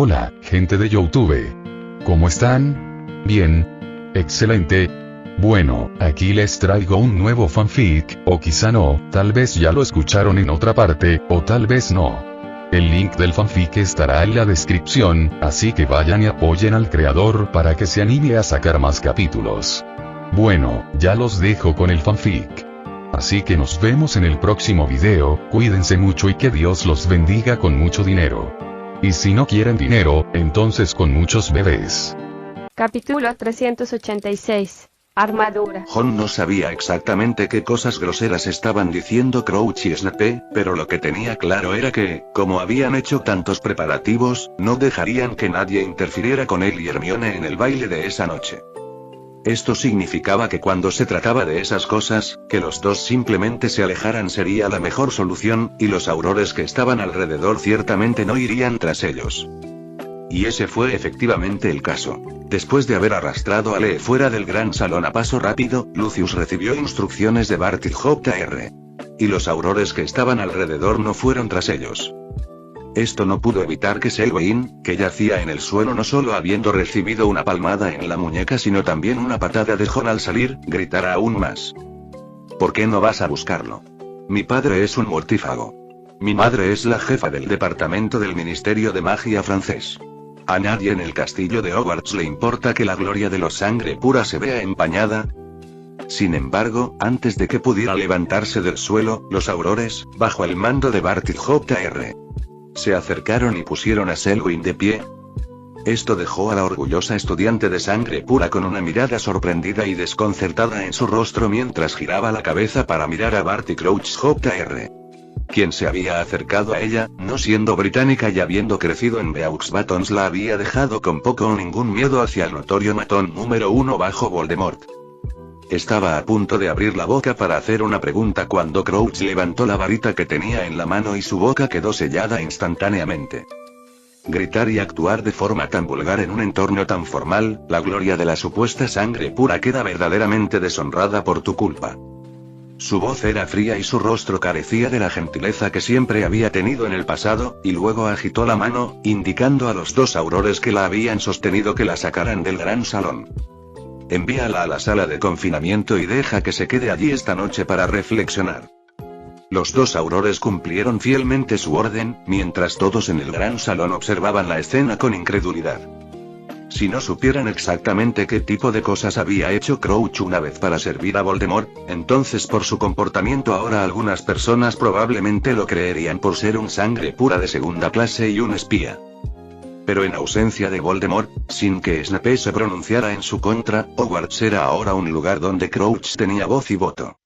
Hola, gente de YouTube. ¿Cómo están? Bien. Excelente. Bueno, aquí les traigo un nuevo fanfic, o quizá no, tal vez ya lo escucharon en otra parte, o tal vez no. El link del fanfic estará en la descripción, así que vayan y apoyen al creador para que se anime a sacar más capítulos. Bueno, ya los dejo con el fanfic. Así que nos vemos en el próximo video, cuídense mucho y que Dios los bendiga con mucho dinero. Y si no quieren dinero, entonces con muchos bebés. Capítulo 386. Armadura. Jon no sabía exactamente qué cosas groseras estaban diciendo Crouch y Snape, pero lo que tenía claro era que, como habían hecho tantos preparativos, no dejarían que nadie interfiriera con él y Hermione en el baile de esa noche. Esto significaba que cuando se trataba de esas cosas, que los dos simplemente se alejaran sería la mejor solución, y los aurores que estaban alrededor ciertamente no irían tras ellos. Y ese fue efectivamente el caso. Después de haber arrastrado a Lee fuera del gran salón a paso rápido, Lucius recibió instrucciones de Barty Jr. Y los aurores que estaban alrededor no fueron tras ellos. Esto no pudo evitar que Selwyn, que yacía en el suelo no solo habiendo recibido una palmada en la muñeca sino también una patada de Jon al salir, gritara aún más. ¿Por qué no vas a buscarlo? Mi padre es un mortífago. Mi madre es la jefa del departamento del Ministerio de Magia francés. ¿A nadie en el castillo de Hogwarts le importa que la gloria de los sangre pura se vea empañada? Sin embargo, antes de que pudiera levantarse del suelo, los aurores, bajo el mando de Barty Jr., se acercaron y pusieron a Selwyn de pie. Esto dejó a la orgullosa estudiante de sangre pura con una mirada sorprendida y desconcertada en su rostro mientras giraba la cabeza para mirar a Barty Crouch Jr., quien se había acercado a ella, no siendo británica y habiendo crecido en Beaux Batons la había dejado con poco o ningún miedo hacia el notorio matón número 1 bajo Voldemort. Estaba a punto de abrir la boca para hacer una pregunta cuando Crouch levantó la varita que tenía en la mano y su boca quedó sellada instantáneamente. Gritar y actuar de forma tan vulgar en un entorno tan formal, la gloria de la supuesta sangre pura queda verdaderamente deshonrada por tu culpa. Su voz era fría y su rostro carecía de la gentileza que siempre había tenido en el pasado, y luego agitó la mano, indicando a los dos aurores que la habían sostenido que la sacaran del gran salón. Envíala a la sala de confinamiento y deja que se quede allí esta noche para reflexionar. Los dos aurores cumplieron fielmente su orden, mientras todos en el gran salón observaban la escena con incredulidad. Si no supieran exactamente qué tipo de cosas había hecho Crouch una vez para servir a Voldemort, entonces por su comportamiento ahora algunas personas probablemente lo creerían por ser un sangre pura de segunda clase y un espía. Pero en ausencia de Voldemort, sin que Snape se pronunciara en su contra, Hogwarts era ahora un lugar donde Crouch tenía voz y voto.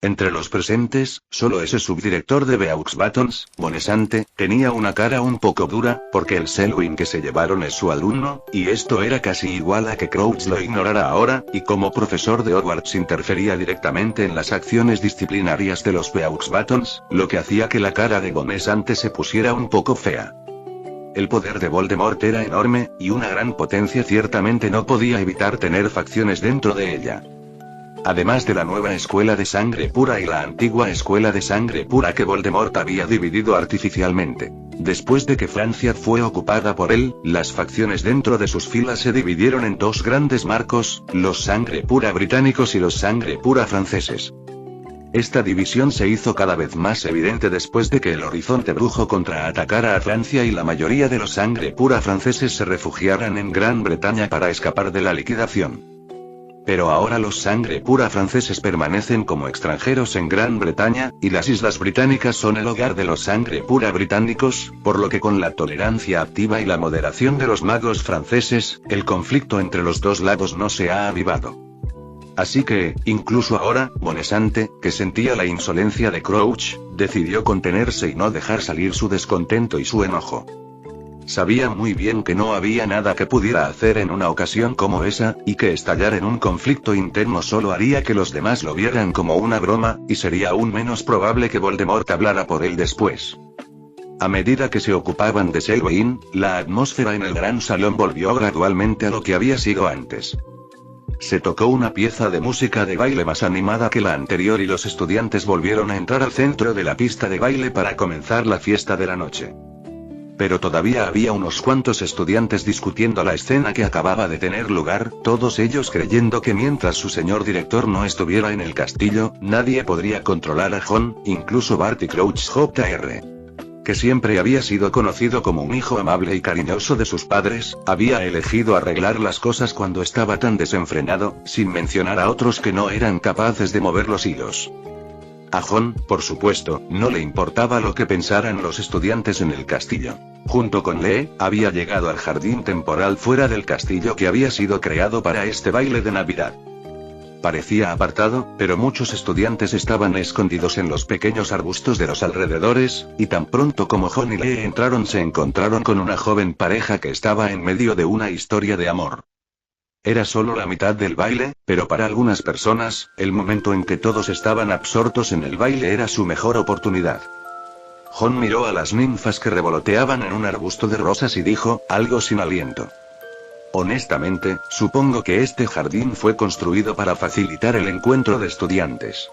Entre los presentes, solo ese subdirector de Beaux Batons, Bonesante, tenía una cara un poco dura, porque el Selwyn que se llevaron es su alumno, y esto era casi igual a que Crouch lo ignorara ahora, y como profesor de Hogwarts interfería directamente en las acciones disciplinarias de los Beaux Batons, lo que hacía que la cara de Bonesante se pusiera un poco fea. El poder de Voldemort era enorme, y una gran potencia ciertamente no podía evitar tener facciones dentro de ella. Además de la nueva escuela de sangre pura y la antigua escuela de sangre pura que Voldemort había dividido artificialmente. Después de que Francia fue ocupada por él, las facciones dentro de sus filas se dividieron en dos grandes marcos, los sangre pura británicos y los sangre pura franceses. Esta división se hizo cada vez más evidente después de que el horizonte brujo contraatacara a Francia y la mayoría de los sangre pura franceses se refugiaran en Gran Bretaña para escapar de la liquidación. Pero ahora los sangre pura franceses permanecen como extranjeros en Gran Bretaña, y las Islas Británicas son el hogar de los sangre pura británicos, por lo que con la tolerancia activa y la moderación de los magos franceses, el conflicto entre los dos lados no se ha avivado. Así que, incluso ahora, Bonesante, que sentía la insolencia de Crouch, decidió contenerse y no dejar salir su descontento y su enojo. Sabía muy bien que no había nada que pudiera hacer en una ocasión como esa, y que estallar en un conflicto interno solo haría que los demás lo vieran como una broma, y sería aún menos probable que Voldemort hablara por él después. A medida que se ocupaban de Selwyn, la atmósfera en el gran salón volvió gradualmente a lo que había sido antes. Se tocó una pieza de música de baile más animada que la anterior y los estudiantes volvieron a entrar al centro de la pista de baile para comenzar la fiesta de la noche. Pero todavía había unos cuantos estudiantes discutiendo la escena que acababa de tener lugar, todos ellos creyendo que mientras su señor director no estuviera en el castillo, nadie podría controlar a Jon, incluso Barty Crouch Jr., que siempre había sido conocido como un hijo amable y cariñoso de sus padres, había elegido arreglar las cosas cuando estaba tan desenfrenado, sin mencionar a otros que no eran capaces de mover los hilos. A Jon, por supuesto, no le importaba lo que pensaran los estudiantes en el castillo. Junto con Lee, había llegado al jardín temporal fuera del castillo que había sido creado para este baile de Navidad. Parecía apartado, pero muchos estudiantes estaban escondidos en los pequeños arbustos de los alrededores, y tan pronto como Jon y Lee entraron se encontraron con una joven pareja que estaba en medio de una historia de amor. Era solo la mitad del baile, pero para algunas personas, el momento en que todos estaban absortos en el baile era su mejor oportunidad. Jon miró a las ninfas que revoloteaban en un arbusto de rosas y dijo, algo sin aliento. Honestamente, supongo que este jardín fue construido para facilitar el encuentro de estudiantes.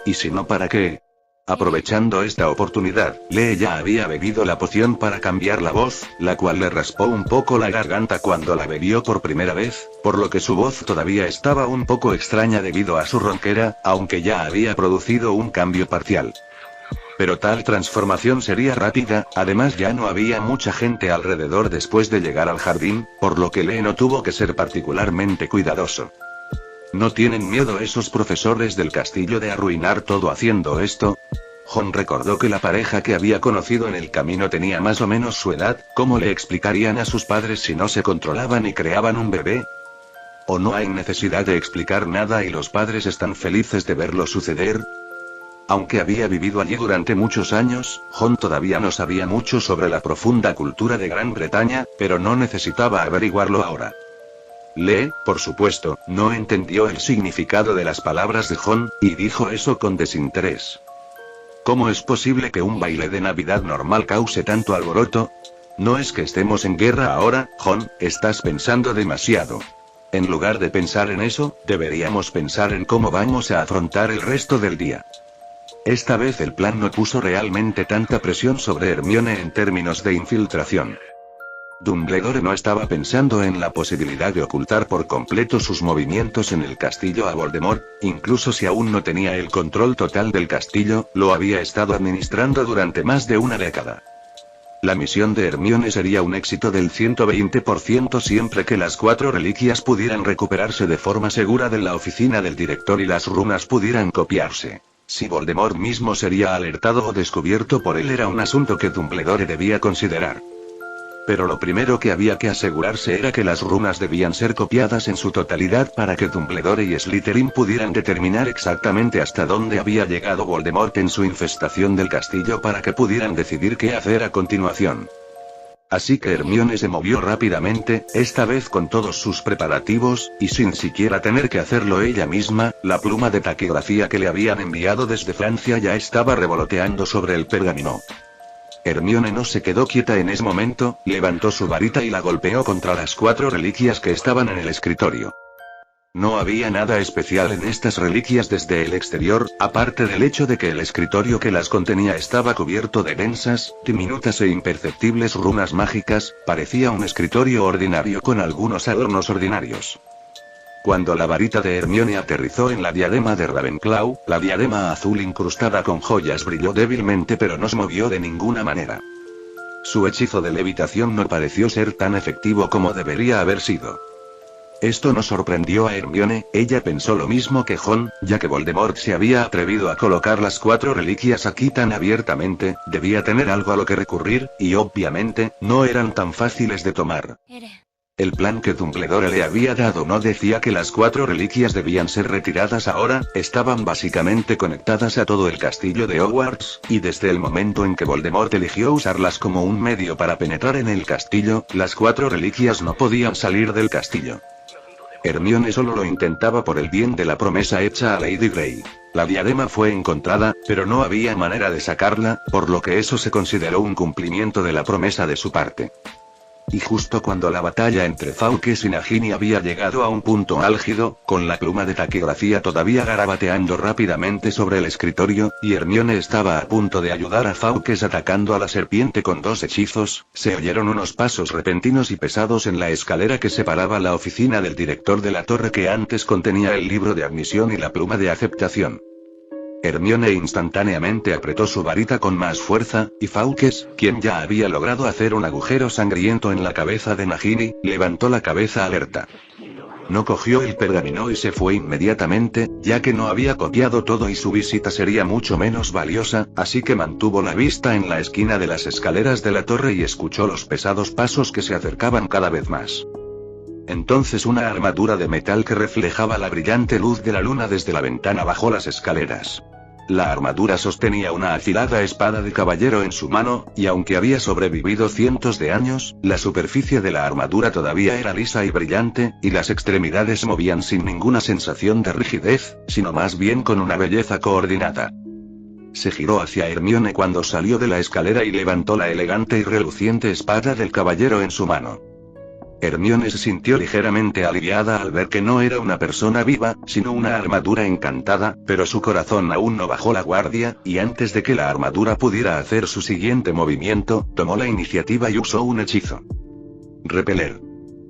¿y si no para qué? Aprovechando esta oportunidad, Lee ya había bebido la poción para cambiar la voz, la cual le raspó un poco la garganta cuando la bebió por primera vez, por lo que su voz todavía estaba un poco extraña debido a su ronquera, aunque ya había producido un cambio parcial. Pero tal transformación sería rápida, además ya no había mucha gente alrededor después de llegar al jardín, por lo que Lee no tuvo que ser particularmente cuidadoso. ¿No tienen miedo esos profesores del castillo de arruinar todo haciendo esto? Jon recordó que la pareja que había conocido en el camino tenía más o menos su edad, ¿cómo le explicarían a sus padres si no se controlaban y creaban un bebé? ¿O no hay necesidad de explicar nada y los padres están felices de verlo suceder? Aunque había vivido allí durante muchos años, Jon todavía no sabía mucho sobre la profunda cultura de Gran Bretaña, pero no necesitaba averiguarlo ahora. Lee, por supuesto, no entendió el significado de las palabras de Jon, y dijo eso con desinterés. ¿Cómo es posible que un baile de Navidad normal cause tanto alboroto? No es que estemos en guerra ahora, Jon, estás pensando demasiado. En lugar de pensar en eso, deberíamos pensar en cómo vamos a afrontar el resto del día. Esta vez el plan no puso realmente tanta presión sobre Hermione en términos de infiltración. Dumbledore no estaba pensando en la posibilidad de ocultar por completo sus movimientos en el castillo a Voldemort, incluso si aún no tenía el control total del castillo, lo había estado administrando durante más de una década. La misión de Hermione sería un éxito del 120% siempre que las 4 reliquias pudieran recuperarse de forma segura de la oficina del director y las runas pudieran copiarse. Si Voldemort mismo sería alertado o descubierto por él era un asunto que Dumbledore debía considerar. Pero lo primero que había que asegurarse era que las runas debían ser copiadas en su totalidad para que Dumbledore y Slytherin pudieran determinar exactamente hasta dónde había llegado Voldemort en su infestación del castillo para que pudieran decidir qué hacer a continuación. Así que Hermione se movió rápidamente, esta vez con todos sus preparativos, y sin siquiera tener que hacerlo ella misma, la pluma de taquigrafía que le habían enviado desde Francia ya estaba revoloteando sobre el pergamino. Hermione no se quedó quieta en ese momento, levantó su varita y la golpeó contra las 4 reliquias que estaban en el escritorio. No había nada especial en estas reliquias desde el exterior, aparte del hecho de que el escritorio que las contenía estaba cubierto de densas, diminutas e imperceptibles runas mágicas, parecía un escritorio ordinario con algunos adornos ordinarios. Cuando la varita de Hermione aterrizó en la diadema de Ravenclaw, la diadema azul incrustada con joyas brilló débilmente pero no se movió de ninguna manera. Su hechizo de levitación no pareció ser tan efectivo como debería haber sido. Esto no sorprendió a Hermione, ella pensó lo mismo que Jon, ya que Voldemort se había atrevido a colocar las 4 reliquias aquí tan abiertamente, debía tener algo a lo que recurrir, y obviamente, no eran tan fáciles de tomar. El plan que Dumbledore le había dado no decía que las 4 reliquias debían ser retiradas ahora, estaban básicamente conectadas a todo el castillo de Hogwarts, y desde el momento en que Voldemort eligió usarlas como un medio para penetrar en el castillo, las 4 reliquias no podían salir del castillo. Hermione solo lo intentaba por el bien de la promesa hecha a Lady Grey. La diadema fue encontrada, pero no había manera de sacarla, por lo que eso se consideró un cumplimiento de la promesa de su parte. Y justo cuando la batalla entre Fawkes y Nagini había llegado a un punto álgido, con la pluma de taquigrafía todavía garabateando rápidamente sobre el escritorio, y Hermione estaba a punto de ayudar a Fawkes atacando a la serpiente con 2 hechizos, se oyeron unos pasos repentinos y pesados en la escalera que separaba la oficina del director de la torre que antes contenía el libro de admisión y la pluma de aceptación. Hermione instantáneamente apretó su varita con más fuerza, y Fawkes, quien ya había logrado hacer un agujero sangriento en la cabeza de Nagini, levantó la cabeza alerta. No cogió el pergamino y se fue inmediatamente, ya que no había copiado todo y su visita sería mucho menos valiosa, así que mantuvo la vista en la esquina de las escaleras de la torre y escuchó los pesados pasos que se acercaban cada vez más. Entonces una armadura de metal que reflejaba la brillante luz de la luna desde la ventana bajó las escaleras. La armadura sostenía una afilada espada de caballero en su mano, y aunque había sobrevivido cientos de años, la superficie de la armadura todavía era lisa y brillante, y las extremidades se movían sin ninguna sensación de rigidez, sino más bien con una belleza coordinada. Se giró hacia Hermione cuando salió de la escalera y levantó la elegante y reluciente espada del caballero en su mano. Hermione se sintió ligeramente aliviada al ver que no era una persona viva, sino una armadura encantada, pero su corazón aún no bajó la guardia, y antes de que la armadura pudiera hacer su siguiente movimiento, tomó la iniciativa y usó un hechizo. Repeler.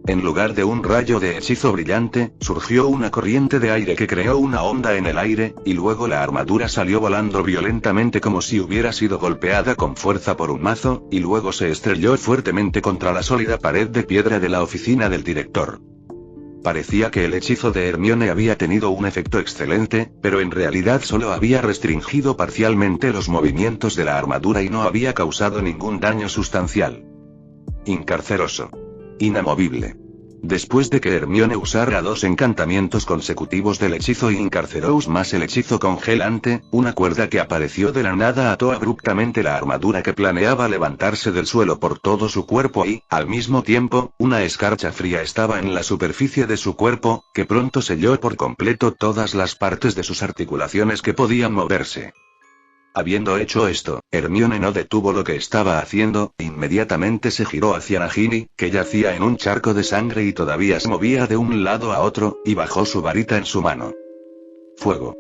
En lugar de un rayo de hechizo brillante, surgió una corriente de aire que creó una onda en el aire, y luego la armadura salió volando violentamente como si hubiera sido golpeada con fuerza por un mazo, y luego se estrelló fuertemente contra la sólida pared de piedra de la oficina del director. Parecía que el hechizo de Hermione había tenido un efecto excelente, pero en realidad solo había restringido parcialmente los movimientos de la armadura y no había causado ningún daño sustancial. Incarceroso. Inamovible. Después de que Hermione usara 2 encantamientos consecutivos del hechizo Incarcerous más el hechizo congelante, una cuerda que apareció de la nada ató abruptamente la armadura que planeaba levantarse del suelo por todo su cuerpo y, al mismo tiempo, una escarcha fría estaba en la superficie de su cuerpo, que pronto selló por completo todas las partes de sus articulaciones que podían moverse. Habiendo hecho esto, Hermione no detuvo lo que estaba haciendo, inmediatamente se giró hacia Nagini, que yacía en un charco de sangre y todavía se movía de un lado a otro, y bajó su varita en su mano. Fuego.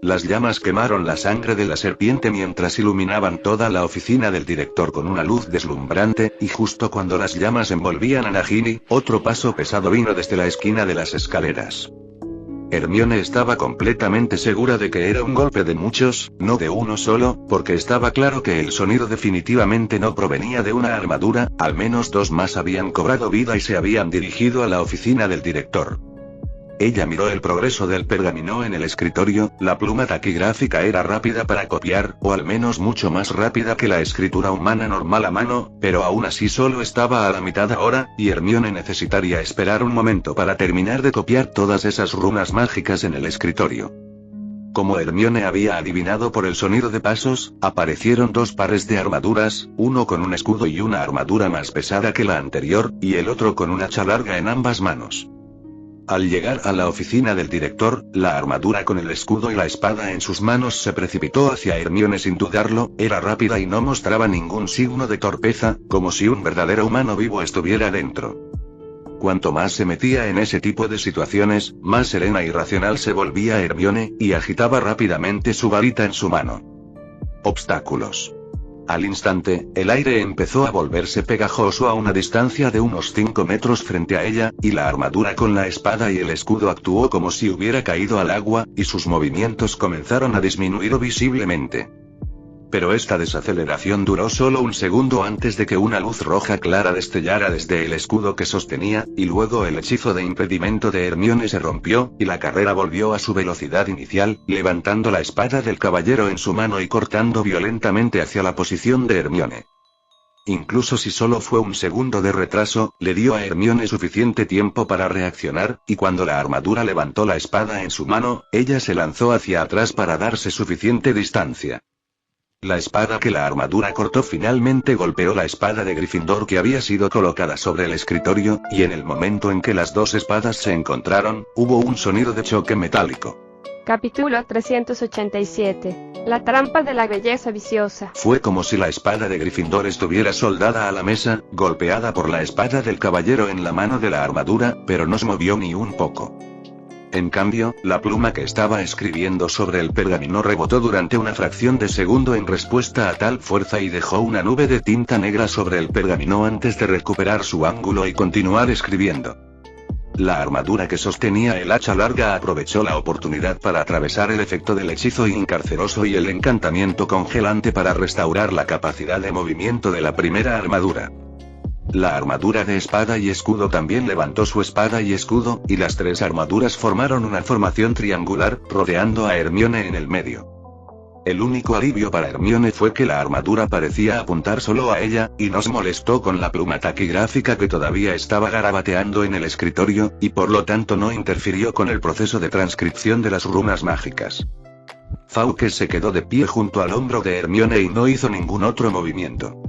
Las llamas quemaron la sangre de la serpiente mientras iluminaban toda la oficina del director con una luz deslumbrante, y justo cuando las llamas envolvían a Nagini, otro paso pesado vino desde la esquina de las escaleras. Hermione estaba completamente segura de que era un golpe de muchos, no de uno solo, porque estaba claro que el sonido definitivamente no provenía de una armadura, al menos 2 más habían cobrado vida y se habían dirigido a la oficina del director. Ella miró el progreso del pergamino en el escritorio, la pluma taquigráfica era rápida para copiar, o al menos mucho más rápida que la escritura humana normal a mano, pero aún así solo estaba a la mitad ahora, y Hermione necesitaría esperar un momento para terminar de copiar todas esas runas mágicas en el escritorio. Como Hermione había adivinado por el sonido de pasos, aparecieron 2 pares de armaduras, uno con un escudo y una armadura más pesada que la anterior, y el otro con un hacha larga en ambas manos. Al llegar a la oficina del director, la armadura con el escudo y la espada en sus manos se precipitó hacia Hermione sin dudarlo, era rápida y no mostraba ningún signo de torpeza, como si un verdadero humano vivo estuviera dentro. Cuanto más se metía en ese tipo de situaciones, más serena y racional se volvía Hermione, y agitaba rápidamente su varita en su mano. Obstáculos. Al instante, el aire empezó a volverse pegajoso a una distancia de unos 5 metros frente a ella, y la armadura con la espada y el escudo actuó como si hubiera caído al agua, y sus movimientos comenzaron a disminuir visiblemente. Pero esta desaceleración duró solo un segundo antes de que una luz roja clara destellara desde el escudo que sostenía, y luego el hechizo de impedimento de Hermione se rompió, y la carrera volvió a su velocidad inicial, levantando la espada del caballero en su mano y cortando violentamente hacia la posición de Hermione. Incluso si solo fue un segundo de retraso, le dio a Hermione suficiente tiempo para reaccionar, y cuando la armadura levantó la espada en su mano, ella se lanzó hacia atrás para darse suficiente distancia. La espada que la armadura cortó finalmente golpeó la espada de Gryffindor que había sido colocada sobre el escritorio, y en el momento en que las 2 espadas se encontraron, hubo un sonido de choque metálico. Capítulo 387. La trampa de la belleza viciosa. Fue como si la espada de Gryffindor estuviera soldada a la mesa, golpeada por la espada del caballero en la mano de la armadura, pero no se movió ni un poco. En cambio, la pluma que estaba escribiendo sobre el pergamino rebotó durante una fracción de segundo en respuesta a tal fuerza y dejó una nube de tinta negra sobre el pergamino antes de recuperar su ángulo y continuar escribiendo. La armadura que sostenía el hacha larga aprovechó la oportunidad para atravesar el efecto del hechizo incarceroso y el encantamiento congelante para restaurar la capacidad de movimiento de la primera armadura. La armadura de espada y escudo también levantó su espada y escudo, y las tres armaduras formaron una formación triangular, rodeando a Hermione en el medio. El único alivio para Hermione fue que la armadura parecía apuntar solo a ella, y no se molestó con la pluma taquigráfica que todavía estaba garabateando en el escritorio, y por lo tanto no interfirió con el proceso de transcripción de las runas mágicas. Fawkes se quedó de pie junto al hombro de Hermione y no hizo ningún otro movimiento.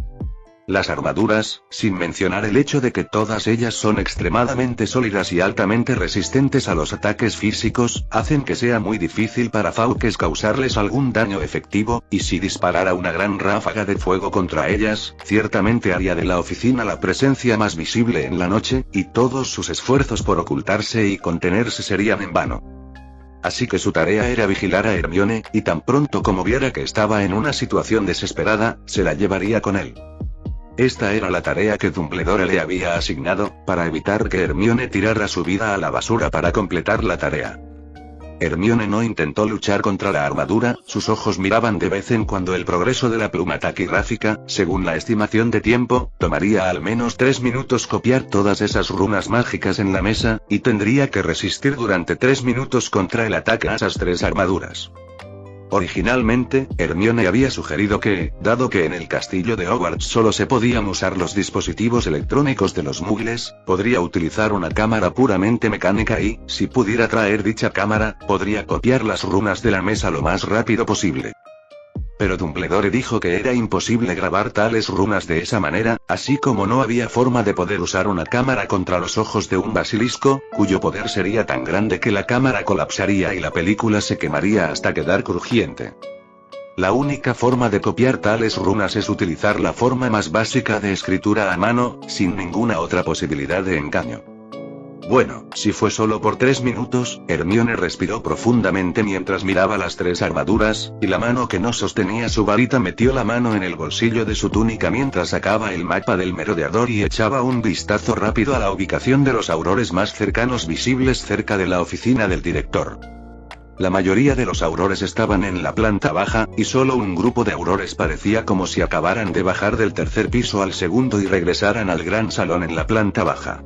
Las armaduras, sin mencionar el hecho de que todas ellas son extremadamente sólidas y altamente resistentes a los ataques físicos, hacen que sea muy difícil para Fawkes causarles algún daño efectivo, y si disparara una gran ráfaga de fuego contra ellas, ciertamente haría de la oficina la presencia más visible en la noche, y todos sus esfuerzos por ocultarse y contenerse serían en vano. Así que su tarea era vigilar a Hermione, y tan pronto como viera que estaba en una situación desesperada, se la llevaría con él. Esta era la tarea que Dumbledore le había asignado, para evitar que Hermione tirara su vida a la basura para completar la tarea. Hermione no intentó luchar contra la armadura, sus ojos miraban de vez en cuando el progreso de la pluma taquigráfica, según la estimación de tiempo, tomaría al menos 3 minutos copiar todas esas runas mágicas en la mesa, y tendría que resistir durante 3 minutos contra el ataque a esas tres armaduras. Originalmente, Hermione había sugerido que, dado que en el castillo de Hogwarts solo se podían usar los dispositivos electrónicos de los muggles, podría utilizar una cámara puramente mecánica y, si pudiera traer dicha cámara, podría copiar las runas de la mesa lo más rápido posible. Pero Dumbledore dijo que era imposible grabar tales runas de esa manera, así como no había forma de poder usar una cámara contra los ojos de un basilisco, cuyo poder sería tan grande que la cámara colapsaría y la película se quemaría hasta quedar crujiente. La única forma de copiar tales runas es utilizar la forma más básica de escritura a mano, sin ninguna otra posibilidad de engaño. Bueno, si fue solo por 3 minutos, Hermione respiró profundamente mientras miraba las tres armaduras, y la mano que no sostenía su varita metió la mano en el bolsillo de su túnica mientras sacaba el mapa del merodeador y echaba un vistazo rápido a la ubicación de los aurores más cercanos visibles cerca de la oficina del director. La mayoría de los aurores estaban en la planta baja, y solo un grupo de aurores parecía como si acabaran de bajar del tercer piso al segundo y regresaran al gran salón en la planta baja.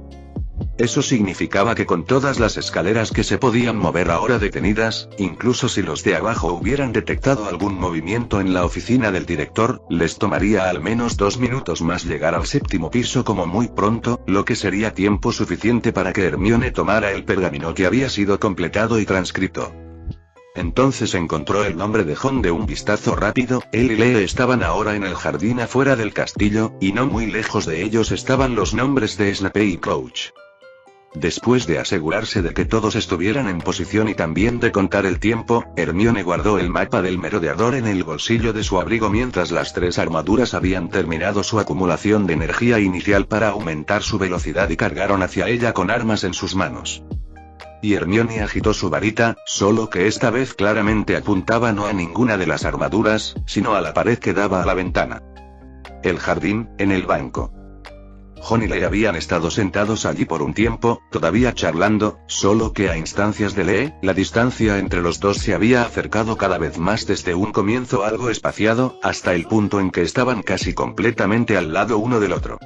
Eso significaba que con todas las escaleras que se podían mover ahora detenidas, incluso si los de abajo hubieran detectado algún movimiento en la oficina del director, les tomaría al menos 2 minutos más llegar al séptimo piso como muy pronto, lo que sería tiempo suficiente para que Hermione tomara el pergamino que había sido completado y transcrito. Entonces encontró el nombre de Jon de un vistazo rápido. Él y Lee estaban ahora en el jardín afuera del castillo, y no muy lejos de ellos estaban los nombres de Snape y Crouch. Después de asegurarse de que todos estuvieran en posición y también de contar el tiempo, Hermione guardó el mapa del merodeador en el bolsillo de su abrigo mientras las tres armaduras habían terminado su acumulación de energía inicial para aumentar su velocidad y cargaron hacia ella con armas en sus manos. Y Hermione agitó su varita, solo que esta vez claramente apuntaba no a ninguna de las armaduras, sino a la pared que daba a la ventana. El jardín, en el banco. Jon y Lee habían estado sentados allí por un tiempo, todavía charlando, solo que a instancias de Lee, la distancia entre los dos se había acercado cada vez más desde un comienzo algo espaciado, hasta el punto en que estaban casi completamente al lado uno del otro.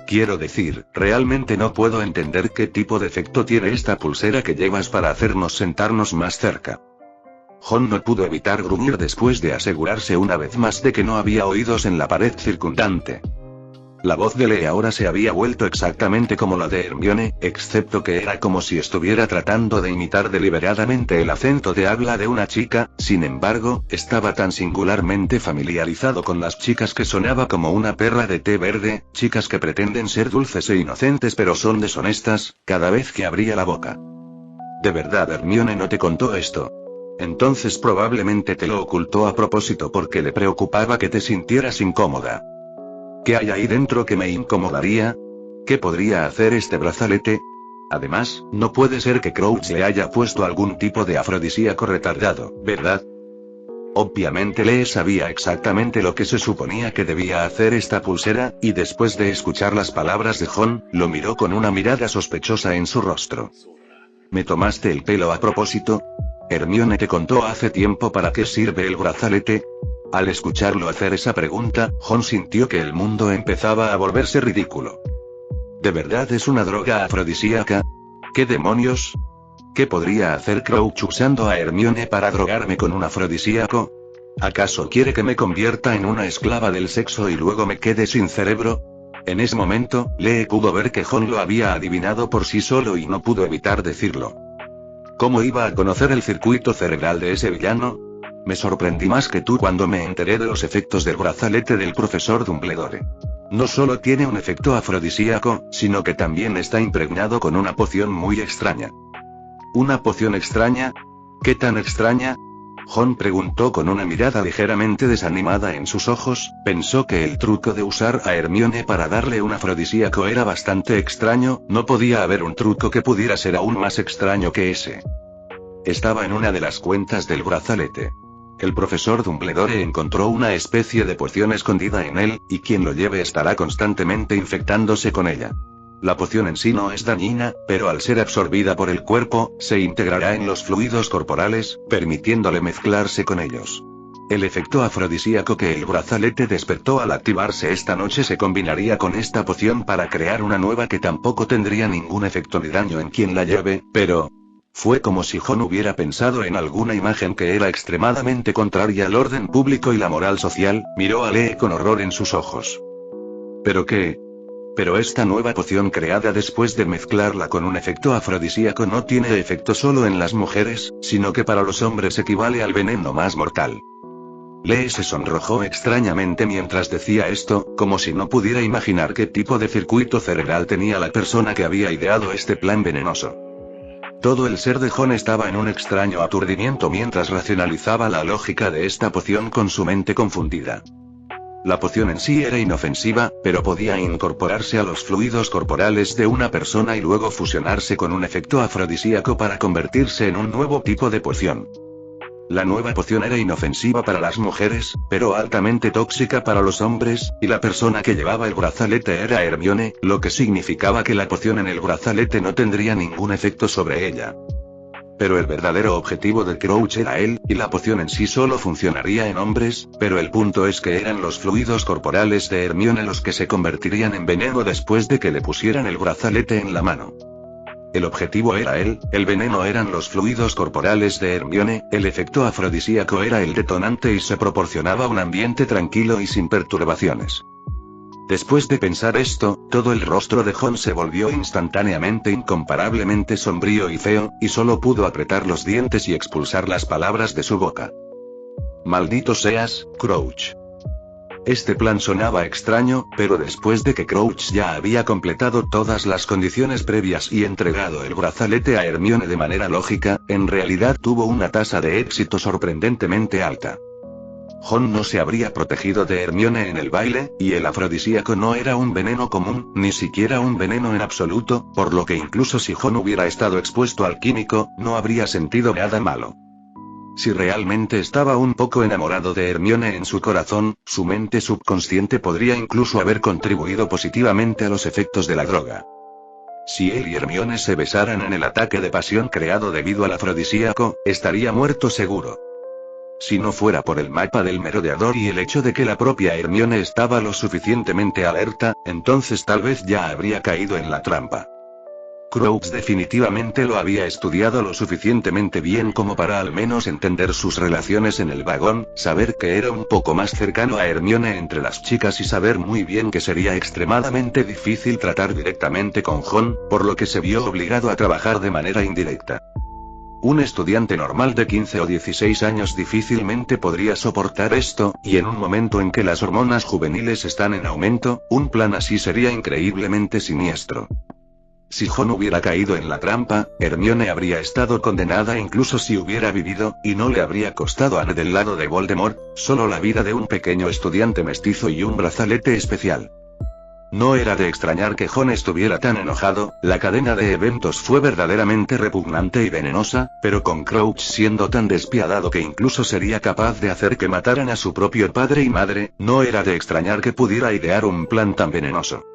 Quiero decir, realmente no puedo entender qué tipo de efecto tiene esta pulsera que llevas para hacernos sentarnos más cerca. Jon no pudo evitar gruñir después de asegurarse una vez más de que no había oídos en la pared circundante. La voz de Lee ahora se había vuelto exactamente como la de Hermione, excepto que era como si estuviera tratando de imitar deliberadamente el acento de habla de una chica. Sin embargo, estaba tan singularmente familiarizado con las chicas que sonaba como una perra de té verde, chicas que pretenden ser dulces e inocentes pero son deshonestas, cada vez que abría la boca. ¿De verdad Hermione no te contó esto? entonces probablemente te lo ocultó a propósito porque le preocupaba que te sintieras incómoda. ¿Qué hay ahí dentro que me incomodaría? ¿Qué podría hacer este brazalete? Además, no puede ser que Crouch le haya puesto algún tipo de afrodisíaco retardado, ¿verdad? Obviamente Lee sabía exactamente lo que se suponía que debía hacer esta pulsera, y después de escuchar las palabras de Jon, lo miró con una mirada sospechosa en su rostro. ¿Me tomaste el pelo a propósito? ¿Hermione te contó hace tiempo para qué sirve el brazalete? Al escucharlo hacer esa pregunta, Jon sintió que el mundo empezaba a volverse ridículo. ¿De verdad es una droga afrodisíaca? ¿Qué demonios? ¿Qué podría hacer Crouch usando a Hermione para drogarme con un afrodisíaco? ¿Acaso quiere que me convierta en una esclava del sexo y luego me quede sin cerebro? En ese momento, Lee pudo ver que Jon lo había adivinado por sí solo y no pudo evitar decirlo. ¿Cómo iba a conocer el circuito cerebral de ese villano? Me sorprendí más que tú cuando me enteré de los efectos del brazalete del profesor Dumbledore. No solo tiene un efecto afrodisíaco, sino que también está impregnado con una poción muy extraña. ¿Una poción extraña? ¿Qué tan extraña? Jon preguntó con una mirada ligeramente desanimada en sus ojos. Pensó que el truco de usar a Hermione para darle un afrodisíaco era bastante extraño, no podía haber un truco que pudiera ser aún más extraño que ese. Estaba en una de las cuentas del brazalete. El profesor Dumbledore encontró una especie de poción escondida en él, y quien lo lleve estará constantemente infectándose con ella. La poción en sí no es dañina, pero al ser absorbida por el cuerpo, se integrará en los fluidos corporales, permitiéndole mezclarse con ellos. El efecto afrodisíaco que el brazalete despertó al activarse esta noche se combinaría con esta poción para crear una nueva que tampoco tendría ningún efecto ni daño en quien la lleve, pero... Fue como si Jon hubiera pensado en alguna imagen que era extremadamente contraria al orden público y la moral social. Miró a Lee con horror en sus ojos. ¿Pero qué? Pero esta nueva poción creada después de mezclarla con un efecto afrodisíaco no tiene efecto solo en las mujeres, sino que para los hombres equivale al veneno más mortal. Lee se sonrojó extrañamente mientras decía esto, como si no pudiera imaginar qué tipo de circuito cerebral tenía la persona que había ideado este plan venenoso. Todo el ser de Jon estaba en un extraño aturdimiento mientras racionalizaba la lógica de esta poción con su mente confundida. La poción en sí era inofensiva, pero podía incorporarse a los fluidos corporales de una persona y luego fusionarse con un efecto afrodisíaco para convertirse en un nuevo tipo de poción. La nueva poción era inofensiva para las mujeres, pero altamente tóxica para los hombres, y la persona que llevaba el brazalete era Hermione, lo que significaba que la poción en el brazalete no tendría ningún efecto sobre ella. Pero el verdadero objetivo de Crouch era él, y la poción en sí solo funcionaría en hombres, pero el punto es que eran los fluidos corporales de Hermione los que se convertirían en veneno después de que le pusieran el brazalete en la mano. El objetivo era él, el veneno eran los fluidos corporales de Hermione, el efecto afrodisíaco era el detonante y se proporcionaba un ambiente tranquilo y sin perturbaciones. Después de pensar esto, todo el rostro de Jon se volvió instantáneamente incomparablemente sombrío y feo, y solo pudo apretar los dientes y expulsar las palabras de su boca. Maldito seas, Crouch. Este plan sonaba extraño, pero después de que Crouch ya había completado todas las condiciones previas y entregado el brazalete a Hermione de manera lógica, en realidad tuvo una tasa de éxito sorprendentemente alta. Jon no se habría protegido de Hermione en el baile, y el afrodisíaco no era un veneno común, ni siquiera un veneno en absoluto, por lo que incluso si Jon hubiera estado expuesto al químico, no habría sentido nada malo. Si realmente estaba un poco enamorado de Hermione en su corazón, su mente subconsciente podría incluso haber contribuido positivamente a los efectos de la droga. Si él y Hermione se besaran en el ataque de pasión creado debido al afrodisíaco, estaría muerto seguro. Si no fuera por el mapa del merodeador y el hecho de que la propia Hermione estaba lo suficientemente alerta, entonces tal vez ya habría caído en la trampa. Crouch definitivamente lo había estudiado lo suficientemente bien como para al menos entender sus relaciones en el vagón, saber que era un poco más cercano a Hermione entre las chicas y saber muy bien que sería extremadamente difícil tratar directamente con Jon, por lo que se vio obligado a trabajar de manera indirecta. Un estudiante normal de 15 o 16 años difícilmente podría soportar esto, y en un momento en que las hormonas juveniles están en aumento, un plan así sería increíblemente siniestro. Si Ron hubiera caído en la trampa, Hermione habría estado condenada incluso si hubiera vivido, y no le habría costado a Ned del lado de Voldemort, solo la vida de un pequeño estudiante mestizo y un brazalete especial. No era de extrañar que Ron estuviera tan enojado, la cadena de eventos fue verdaderamente repugnante y venenosa, pero con Crouch siendo tan despiadado que incluso sería capaz de hacer que mataran a su propio padre y madre, no era de extrañar que pudiera idear un plan tan venenoso.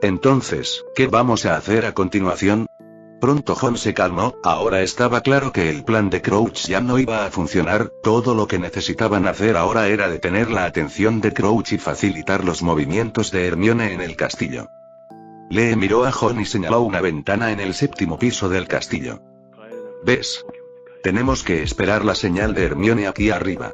Entonces, ¿qué vamos a hacer a continuación? Pronto Ron se calmó, ahora estaba claro que el plan de Crouch ya no iba a funcionar, todo lo que necesitaban hacer ahora era detener la atención de Crouch y facilitar los movimientos de Hermione en el castillo. Lee miró a Ron y señaló una ventana en el 7º piso del castillo. ¿Ves? Tenemos que esperar la señal de Hermione aquí arriba.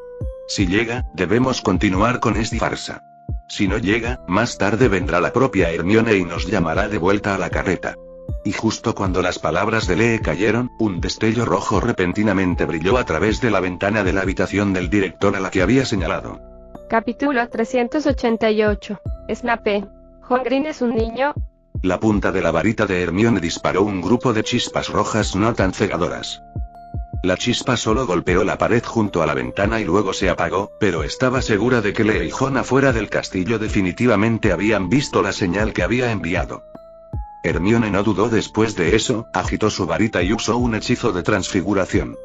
Si llega, debemos continuar con esta farsa. Si no llega, más tarde vendrá la propia Hermione y nos llamará de vuelta a la carreta. Y justo cuando las palabras de Lee cayeron, un destello rojo repentinamente brilló a través de la ventana de la habitación del director a la que había señalado. Capítulo 388. Snape. ¿John Green es un niño? La punta de la varita de Hermione disparó un grupo de chispas rojas no tan cegadoras. La chispa solo golpeó la pared junto a la ventana y luego se apagó, pero estaba segura de que Lee y Ron afuera del castillo definitivamente habían visto la señal que había enviado. Hermione no dudó después de eso, agitó su varita y usó un hechizo de transfiguración.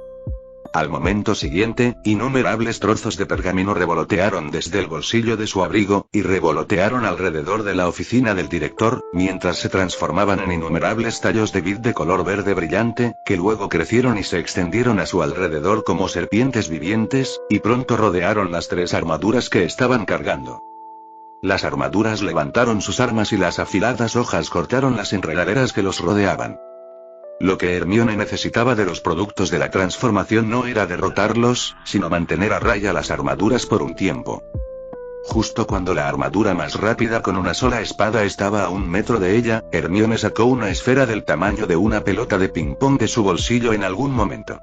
Al momento siguiente, innumerables trozos de pergamino revolotearon desde el bolsillo de su abrigo, y revolotearon alrededor de la oficina del director, mientras se transformaban en innumerables tallos de vid de color verde brillante, que luego crecieron y se extendieron a su alrededor como serpientes vivientes, y pronto rodearon las 3 armaduras que estaban cargando. Las armaduras levantaron sus armas y las afiladas hojas cortaron las enredaderas que los rodeaban. Lo que Hermione necesitaba de los productos de la transformación no era derrotarlos, sino mantener a raya las armaduras por un tiempo. Justo cuando la armadura más rápida con una sola espada estaba a 1 metro de ella, Hermione sacó una esfera del tamaño de una pelota de ping-pong de su bolsillo en algún momento.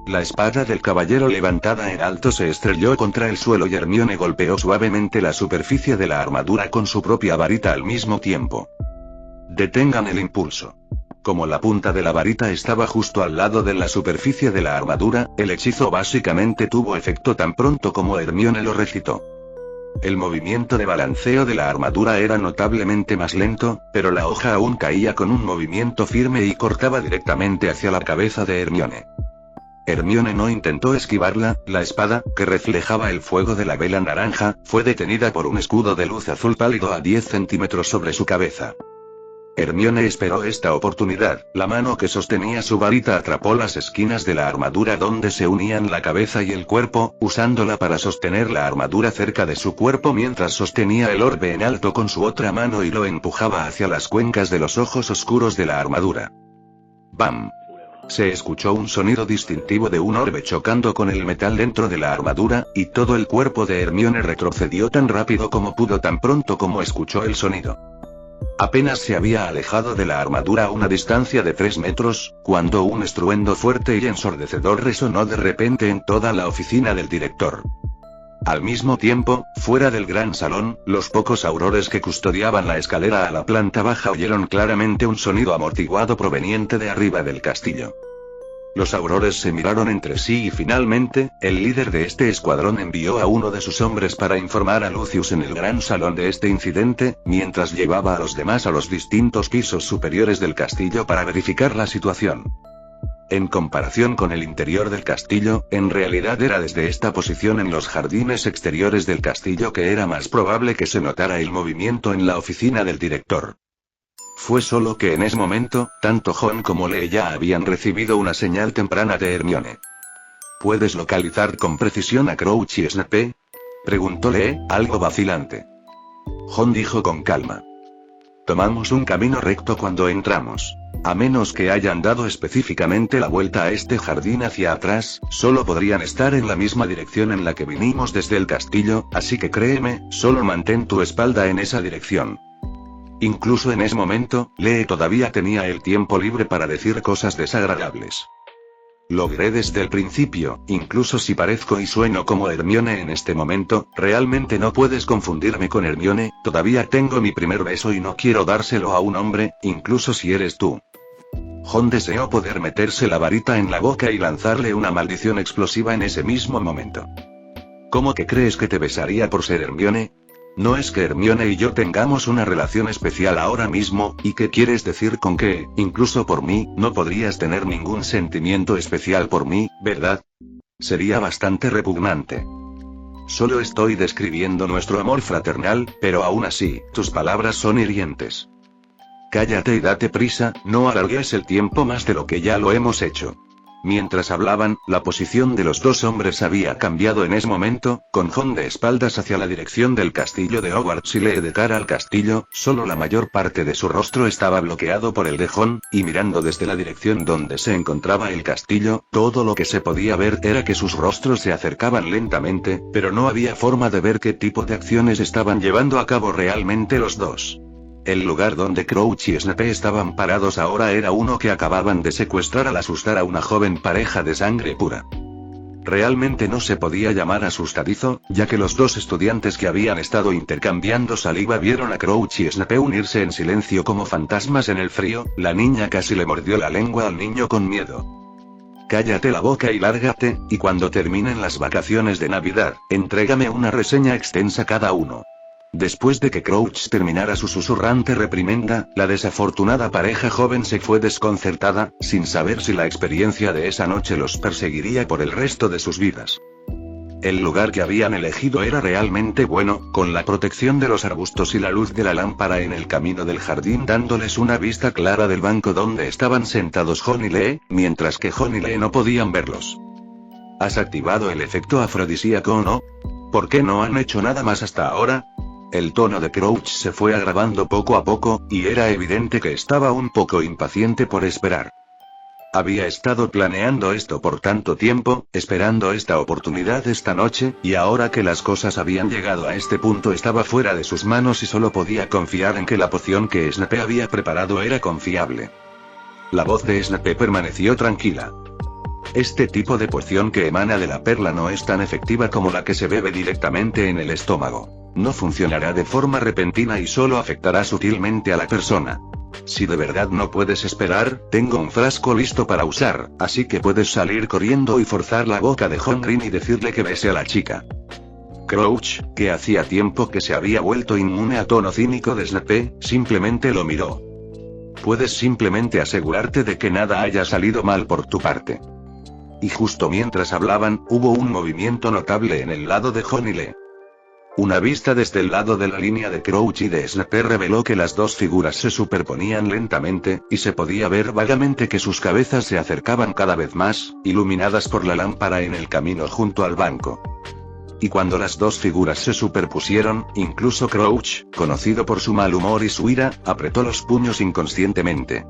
La espada del caballero levantada en alto se estrelló contra el suelo y Hermione golpeó suavemente la superficie de la armadura con su propia varita al mismo tiempo. Detengan el impulso. Como la punta de la varita estaba justo al lado de la superficie de la armadura, el hechizo básicamente tuvo efecto tan pronto como Hermione lo recitó. El movimiento de balanceo de la armadura era notablemente más lento, pero la hoja aún caía con un movimiento firme y cortaba directamente hacia la cabeza de Hermione. Hermione no intentó esquivarla, la espada, que reflejaba el fuego de la vela naranja, fue detenida por un escudo de luz azul pálido a 10 centímetros sobre su cabeza. Hermione esperó esta oportunidad, la mano que sostenía su varita atrapó las esquinas de la armadura donde se unían la cabeza y el cuerpo, usándola para sostener la armadura cerca de su cuerpo mientras sostenía el orbe en alto con su otra mano y lo empujaba hacia las cuencas de los ojos oscuros de la armadura. ¡Bam! Se escuchó un sonido distintivo de un orbe chocando con el metal dentro de la armadura, y todo el cuerpo de Hermione retrocedió tan rápido como pudo tan pronto como escuchó el sonido. Apenas se había alejado de la armadura a una distancia de 3 metros, cuando un estruendo fuerte y ensordecedor resonó de repente en toda la oficina del director. Al mismo tiempo, fuera del gran salón, los pocos aurores que custodiaban la escalera a la planta baja oyeron claramente un sonido amortiguado proveniente de arriba del castillo. Los aurores se miraron entre sí y finalmente, el líder de este escuadrón envió a uno de sus hombres para informar a Lucius en el gran salón de este incidente, mientras llevaba a los demás a los distintos pisos superiores del castillo para verificar la situación. En comparación con el interior del castillo, en realidad era desde esta posición en los jardines exteriores del castillo que era más probable que se notara el movimiento en la oficina del director. Fue solo que en ese momento, tanto Ron como Lee ya habían recibido una señal temprana de Hermione. ¿Puedes localizar con precisión a Crouch y Snape?, preguntó Lee, algo vacilante. Ron dijo con calma. Tomamos un camino recto cuando entramos. A menos que hayan dado específicamente la vuelta a este jardín hacia atrás, solo podrían estar en la misma dirección en la que vinimos desde el castillo, así que créeme, solo mantén tu espalda en esa dirección. Incluso en ese momento, Lee todavía tenía el tiempo libre para decir cosas desagradables. Lo diré desde el principio, incluso si parezco y sueno como Hermione en este momento, realmente no puedes confundirme con Hermione, todavía tengo mi primer beso y no quiero dárselo a un hombre, incluso si eres tú. Jon deseó poder meterse la varita en la boca y lanzarle una maldición explosiva en ese mismo momento. ¿Cómo que crees que te besaría por ser Hermione? No es que Hermione y yo tengamos una relación especial ahora mismo, ¿y qué quieres decir con que, incluso por mí, no podrías tener ningún sentimiento especial por mí, verdad? Sería bastante repugnante. Solo estoy describiendo nuestro amor fraternal, pero aún así, tus palabras son hirientes. Cállate y date prisa, no alargues el tiempo más de lo que ya lo hemos hecho. Mientras hablaban, la posición de los dos hombres había cambiado en ese momento, con Jon de espaldas hacia la dirección del castillo de Hogwarts y Lee de cara al castillo, solo la mayor parte de su rostro estaba bloqueado por el de Jon, y mirando desde la dirección donde se encontraba el castillo, todo lo que se podía ver era que sus rostros se acercaban lentamente, pero no había forma de ver qué tipo de acciones estaban llevando a cabo realmente los dos. El lugar donde Crouch y Snape estaban parados ahora era uno que acababan de secuestrar al asustar a una joven pareja de sangre pura. Realmente no se podía llamar asustadizo, ya que los dos estudiantes que habían estado intercambiando saliva vieron a Crouch y Snape unirse en silencio como fantasmas en el frío. La niña casi le mordió la lengua al niño con miedo. Cállate la boca y lárgate, y cuando terminen las vacaciones de Navidad, entrégame una reseña extensa cada uno. Después de que Crouch terminara su susurrante reprimenda, la desafortunada pareja joven se fue desconcertada, sin saber si la experiencia de esa noche los perseguiría por el resto de sus vidas. El lugar que habían elegido era realmente bueno, con la protección de los arbustos y la luz de la lámpara en el camino del jardín dándoles una vista clara del banco donde estaban sentados Jon y Lee, mientras que Jon y Lee no podían verlos. ¿Has activado el efecto afrodisíaco o no? ¿Por qué no han hecho nada más hasta ahora? El tono de Crouch se fue agravando poco a poco, y era evidente que estaba un poco impaciente por esperar. Había estado planeando esto por tanto tiempo, esperando esta oportunidad esta noche, y ahora que las cosas habían llegado a este punto estaba fuera de sus manos y solo podía confiar en que la poción que Snape había preparado era confiable. La voz de Snape permaneció tranquila. Este tipo de poción que emana de la perla no es tan efectiva como la que se bebe directamente en el estómago. No funcionará de forma repentina y solo afectará sutilmente a la persona. Si de verdad no puedes esperar, tengo un frasco listo para usar, así que puedes salir corriendo y forzar la boca de Jon Green y decirle que bese a la chica. Crouch, que hacía tiempo que se había vuelto inmune al tono cínico de Snape, simplemente lo miró. Puedes simplemente asegurarte de que nada haya salido mal por tu parte. Y justo mientras hablaban, hubo un movimiento notable en el lado de Jon y Lee. Una vista desde el lado de la línea de Crouch y de Snape reveló que las dos figuras se superponían lentamente, y se podía ver vagamente que sus cabezas se acercaban cada vez más, iluminadas por la lámpara en el camino junto al banco. Y cuando las dos figuras se superpusieron, incluso Crouch, conocido por su mal humor y su ira, apretó los puños inconscientemente.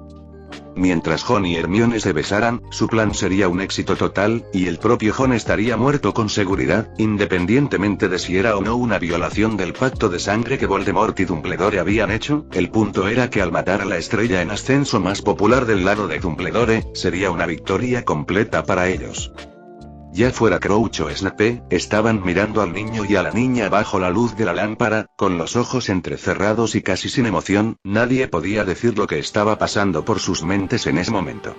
Mientras Jon y Hermione se besaran, su plan sería un éxito total, y el propio Jon estaría muerto con seguridad, independientemente de si era o no una violación del pacto de sangre que Voldemort y Dumbledore habían hecho. El punto era que al matar a la estrella en ascenso más popular del lado de Dumbledore, sería una victoria completa para ellos. Ya fuera Crouch o Snape, estaban mirando al niño y a la niña bajo la luz de la lámpara, con los ojos entrecerrados y casi sin emoción. Nadie podía decir lo que estaba pasando por sus mentes en ese momento.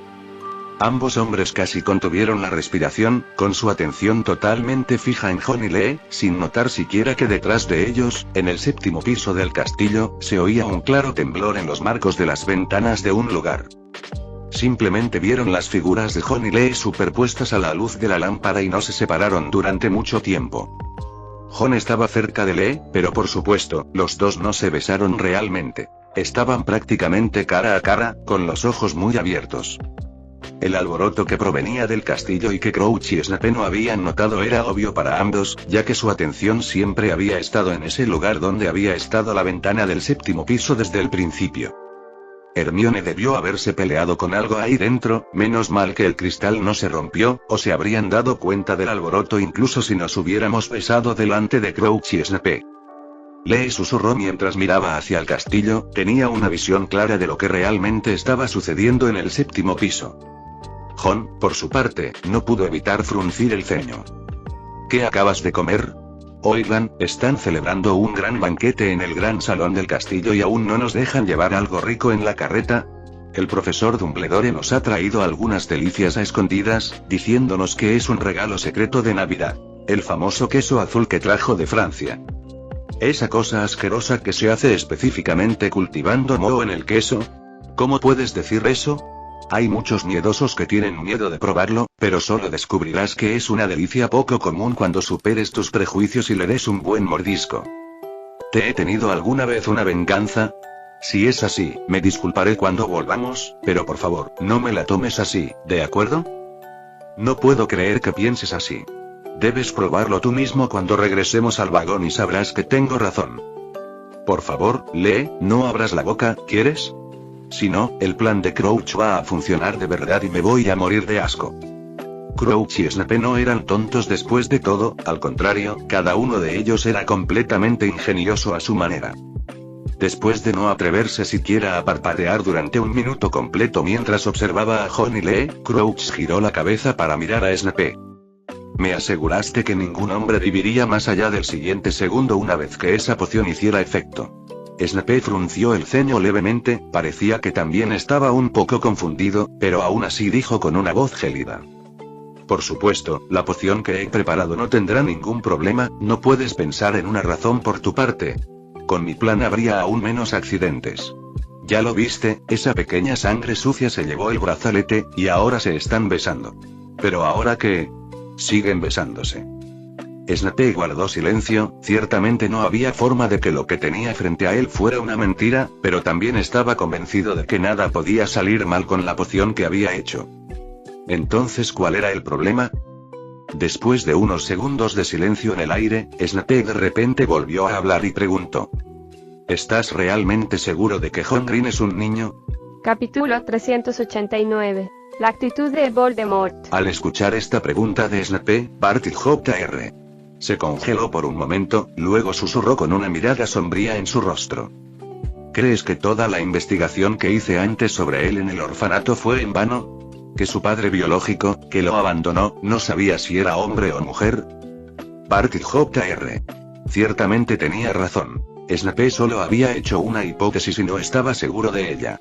Ambos hombres casi contuvieron la respiración, con su atención totalmente fija en Jon y Lee, sin notar siquiera que detrás de ellos, en el séptimo piso del castillo, se oía un claro temblor en los marcos de las ventanas de un lugar. Simplemente vieron las figuras de Jon y Lee superpuestas a la luz de la lámpara y no se separaron durante mucho tiempo. Jon estaba cerca de Lee, pero por supuesto, los dos no se besaron realmente. Estaban prácticamente cara a cara, con los ojos muy abiertos. El alboroto que provenía del castillo y que Crouch y Snape no habían notado era obvio para ambos, ya que su atención siempre había estado en ese lugar donde había estado la ventana del séptimo piso desde el principio. Hermione debió haberse peleado con algo ahí dentro, menos mal que el cristal no se rompió, o se habrían dado cuenta del alboroto incluso si nos hubiéramos besado delante de Crouch y Snape. Lee susurró mientras miraba hacia el castillo, tenía una visión clara de lo que realmente estaba sucediendo en el séptimo piso. Jon, por su parte, no pudo evitar fruncir el ceño. ¿Qué acabas de comer? Oigan, están celebrando un gran banquete en el gran salón del castillo y aún no nos dejan llevar algo rico en la carreta. El profesor Dumbledore nos ha traído algunas delicias a escondidas, diciéndonos que es un regalo secreto de Navidad. El famoso queso azul que trajo de Francia. Esa cosa asquerosa que se hace específicamente cultivando moho en el queso. ¿Cómo puedes decir eso? Hay muchos miedosos que tienen miedo de probarlo, pero solo descubrirás que es una delicia poco común cuando superes tus prejuicios y le des un buen mordisco. ¿Te he tenido alguna vez una venganza? Si es así, me disculparé cuando volvamos, pero por favor, no me la tomes así, ¿de acuerdo? No puedo creer que pienses así. Debes probarlo tú mismo cuando regresemos al vagón y sabrás que tengo razón. Por favor, lee, no abras la boca, ¿quieres? Si no, el plan de Crouch va a funcionar de verdad y me voy a morir de asco. Crouch y Snape no eran tontos después de todo, al contrario, cada uno de ellos era completamente ingenioso a su manera. Después de no atreverse siquiera a parpadear durante un minuto completo mientras observaba a Jon y Lee, Crouch giró la cabeza para mirar a Snape. Me aseguraste que ningún hombre viviría más allá del siguiente segundo una vez que esa poción hiciera efecto. Snape frunció el ceño levemente, parecía que también estaba un poco confundido, pero aún así dijo con una voz gélida. Por supuesto, la poción que he preparado no tendrá ningún problema, no puedes pensar en una razón por tu parte. Con mi plan habría aún menos accidentes. Ya lo viste, esa pequeña sangre sucia se llevó el brazalete, y ahora se están besando. ¿Pero ahora qué? Siguen besándose. Snape guardó silencio, ciertamente no había forma de que lo que tenía frente a él fuera una mentira, pero también estaba convencido de que nada podía salir mal con la poción que había hecho. Entonces, ¿cuál era el problema? Después de unos segundos de silencio en el aire, Snape de repente volvió a hablar y preguntó. ¿Estás realmente seguro de que Jon Green es un niño? Capítulo 389. La actitud de Voldemort. Al escuchar esta pregunta de Snape, Barty Jr. se congeló por un momento, luego susurró con una mirada sombría en su rostro. ¿Crees que toda la investigación que hice antes sobre él en el orfanato fue en vano? ¿Que su padre biológico, que lo abandonó, no sabía si era hombre o mujer? Barty Jr. ciertamente tenía razón. Snape solo había hecho una hipótesis y no estaba seguro de ella.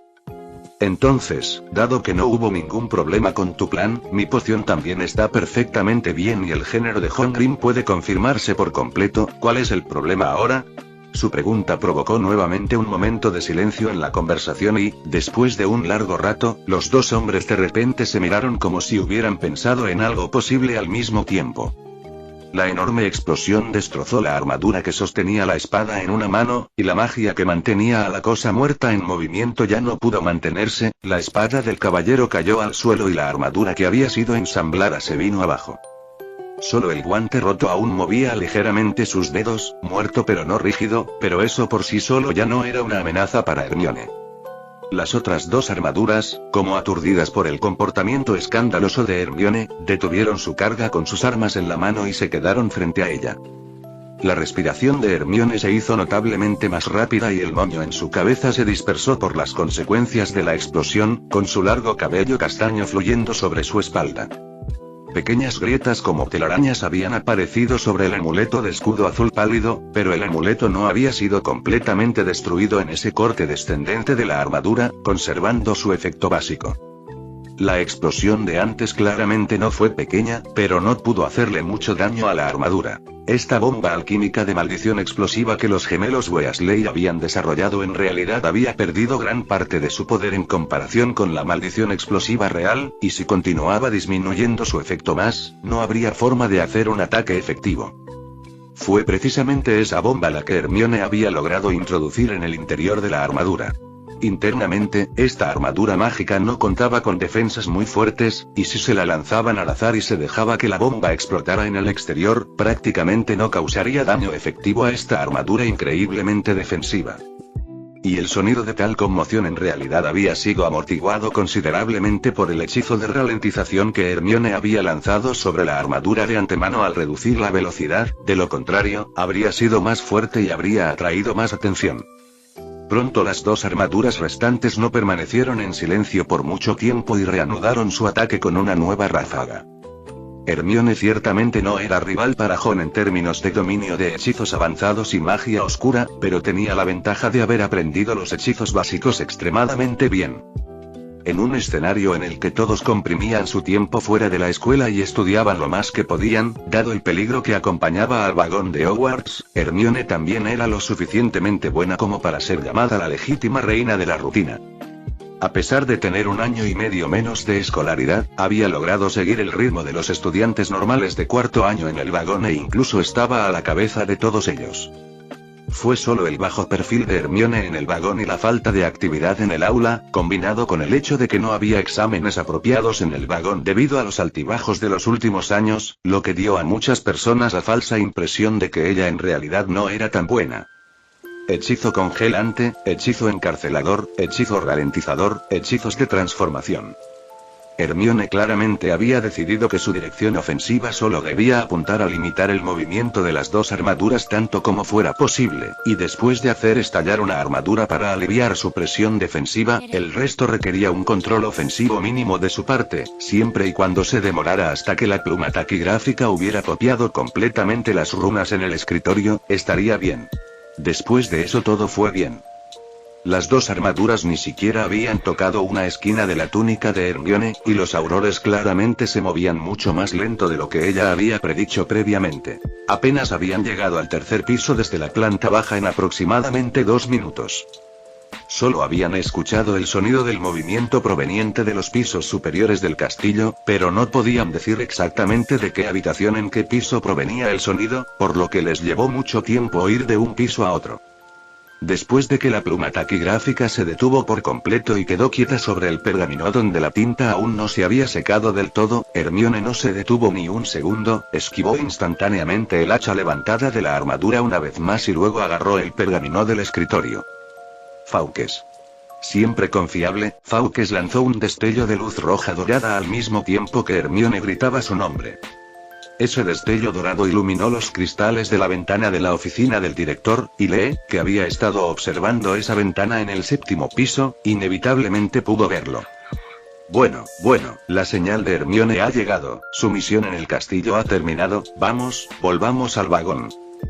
Entonces, dado que no hubo ningún problema con tu plan, mi poción también está perfectamente bien y el género de Jon Green puede confirmarse por completo. ¿Cuál es el problema ahora? Su pregunta provocó nuevamente un momento de silencio en la conversación y, después de un largo rato, los dos hombres de repente se miraron como si hubieran pensado en algo posible al mismo tiempo. La enorme explosión destrozó la armadura que sostenía la espada en una mano, y la magia que mantenía a la cosa muerta en movimiento ya no pudo mantenerse, la espada del caballero cayó al suelo y la armadura que había sido ensamblada se vino abajo. Solo el guante roto aún movía ligeramente sus dedos, muerto pero no rígido, pero eso por sí solo ya no era una amenaza para Hermione. Las otras dos armaduras, como aturdidas por el comportamiento escandaloso de Hermione, detuvieron su carga con sus armas en la mano y se quedaron frente a ella. La respiración de Hermione se hizo notablemente más rápida y el moño en su cabeza se dispersó por las consecuencias de la explosión, con su largo cabello castaño fluyendo sobre su espalda. Pequeñas grietas como telarañas habían aparecido sobre el amuleto de escudo azul pálido, pero el amuleto no había sido completamente destruido en ese corte descendente de la armadura, conservando su efecto básico. La explosión de antes claramente no fue pequeña, pero no pudo hacerle mucho daño a la armadura. Esta bomba alquímica de maldición explosiva que los gemelos Weasley habían desarrollado en realidad había perdido gran parte de su poder en comparación con la maldición explosiva real, y si continuaba disminuyendo su efecto más, no habría forma de hacer un ataque efectivo. Fue precisamente esa bomba la que Hermione había logrado introducir en el interior de la armadura. Internamente, esta armadura mágica no contaba con defensas muy fuertes, y si se la lanzaban al azar y se dejaba que la bomba explotara en el exterior, prácticamente no causaría daño efectivo a esta armadura increíblemente defensiva. Y el sonido de tal conmoción en realidad había sido amortiguado considerablemente por el hechizo de ralentización que Hermione había lanzado sobre la armadura de antemano al reducir la velocidad, de lo contrario, habría sido más fuerte y habría atraído más atención. pronto las dos armaduras restantes no permanecieron en silencio por mucho tiempo y reanudaron su ataque con una nueva ráfaga. Hermione ciertamente no era rival para Ron en términos de dominio de hechizos avanzados y magia oscura, pero tenía la ventaja de haber aprendido los hechizos básicos extremadamente bien. En un escenario en el que todos comprimían su tiempo fuera de la escuela y estudiaban lo más que podían, dado el peligro que acompañaba al vagón de Hogwarts, Hermione también era lo suficientemente buena como para ser llamada la legítima reina de la rutina. A pesar de tener 1 año y medio menos de escolaridad, había logrado seguir el ritmo de los estudiantes normales de cuarto año en el vagón e incluso estaba a la cabeza de todos ellos. Fue solo el bajo perfil de Hermione en el vagón y la falta de actividad en el aula, combinado con el hecho de que no había exámenes apropiados en el vagón debido a los altibajos de los últimos años, lo que dio a muchas personas la falsa impresión de que ella en realidad no era tan buena. Hechizo congelante, hechizo encarcelador, hechizo ralentizador, hechizos de transformación. Hermione claramente había decidido que su dirección ofensiva solo debía apuntar a limitar el movimiento de las dos armaduras tanto como fuera posible, y después de hacer estallar una armadura para aliviar su presión defensiva, el resto requería un control ofensivo mínimo de su parte, siempre y cuando se demorara hasta que la pluma taquigráfica hubiera copiado completamente las runas en el escritorio, estaría bien. Después de eso todo fue bien. Las dos armaduras ni siquiera habían tocado una esquina de la túnica de Hermione, y los aurores claramente se movían mucho más lento de lo que ella había predicho previamente. Apenas habían llegado al tercer piso desde la planta baja en aproximadamente 2 minutos. Solo habían escuchado el sonido del movimiento proveniente de los pisos superiores del castillo, pero no podían decir exactamente de qué habitación en qué piso provenía el sonido, por lo que les llevó mucho tiempo ir de un piso a otro. Después de que la pluma taquigráfica se detuvo por completo y quedó quieta sobre el pergamino donde la tinta aún no se había secado del todo, Hermione no se detuvo ni un segundo, esquivó instantáneamente el hacha levantada de la armadura una vez más y luego agarró el pergamino del escritorio. Fawkes. Siempre confiable, Fawkes lanzó un destello de luz roja dorada al mismo tiempo que Hermione gritaba su nombre. Ese destello dorado iluminó los cristales de la ventana de la oficina del director, y Lee, que había estado observando esa ventana en el 7º piso, inevitablemente pudo verlo. Bueno, la señal de Hermione ha llegado, su misión en el castillo ha terminado, vamos, volvamos al vagón.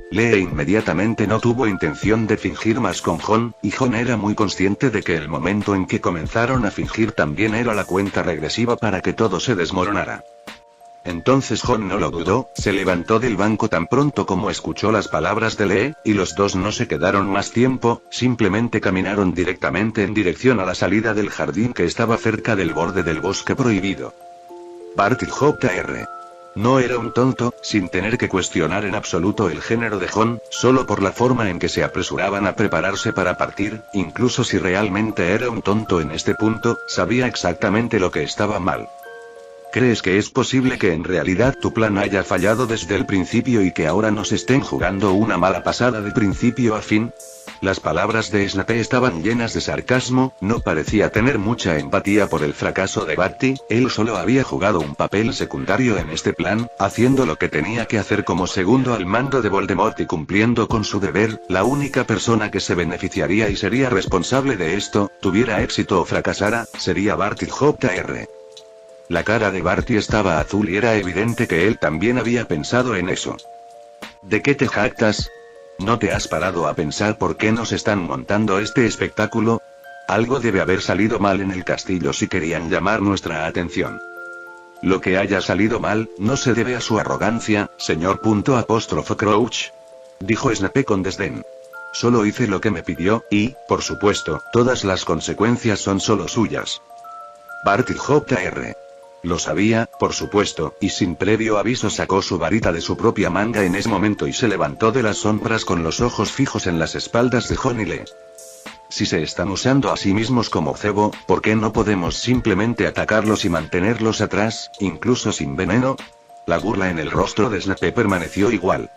Lee inmediatamente no tuvo intención de fingir más con Ron, y Ron era muy consciente de que el momento en que comenzaron a fingir también era la cuenta regresiva para que todo se desmoronara. Entonces Ron no lo dudó, se levantó del banco tan pronto como escuchó las palabras de Lee, y los dos no se quedaron más tiempo, simplemente caminaron directamente en dirección a la salida del jardín que estaba cerca del borde del bosque prohibido. Barty Jr. No era un tonto, sin tener que cuestionar en absoluto el género de Ron, solo por la forma en que se apresuraban a prepararse para partir, incluso si realmente era un tonto en este punto, sabía exactamente lo que estaba mal. ¿Crees que es posible que en realidad tu plan haya fallado desde el principio y que ahora nos estén jugando una mala pasada de principio a fin? Las palabras de Snape estaban llenas de sarcasmo, no parecía tener mucha empatía por el fracaso de Barty, él solo había jugado un papel secundario en este plan, haciendo lo que tenía que hacer como segundo al mando de Voldemort y cumpliendo con su deber, la única persona que se beneficiaría y sería responsable de esto, tuviera éxito o fracasara, sería Barty Jr. La cara de Barty estaba azul y era evidente que él también había pensado en eso. ¿De qué te jactas? ¿No te has parado a pensar por qué nos están montando este espectáculo? Algo debe haber salido mal en el castillo si querían llamar nuestra atención. Lo que haya salido mal, no se debe a su arrogancia, señor Crouch. Dijo Snape con desdén. Solo hice lo que me pidió, y, por supuesto, todas las consecuencias son solo suyas. Barty Jr. Lo sabía, por supuesto, y sin previo aviso sacó su varita de su propia manga en ese momento y se levantó de las sombras con los ojos fijos en las espaldas de Ron y Lee. Si se están usando a sí mismos como cebo, ¿por qué no podemos simplemente atacarlos y mantenerlos atrás, incluso sin veneno? La burla en el rostro de Snape permaneció igual.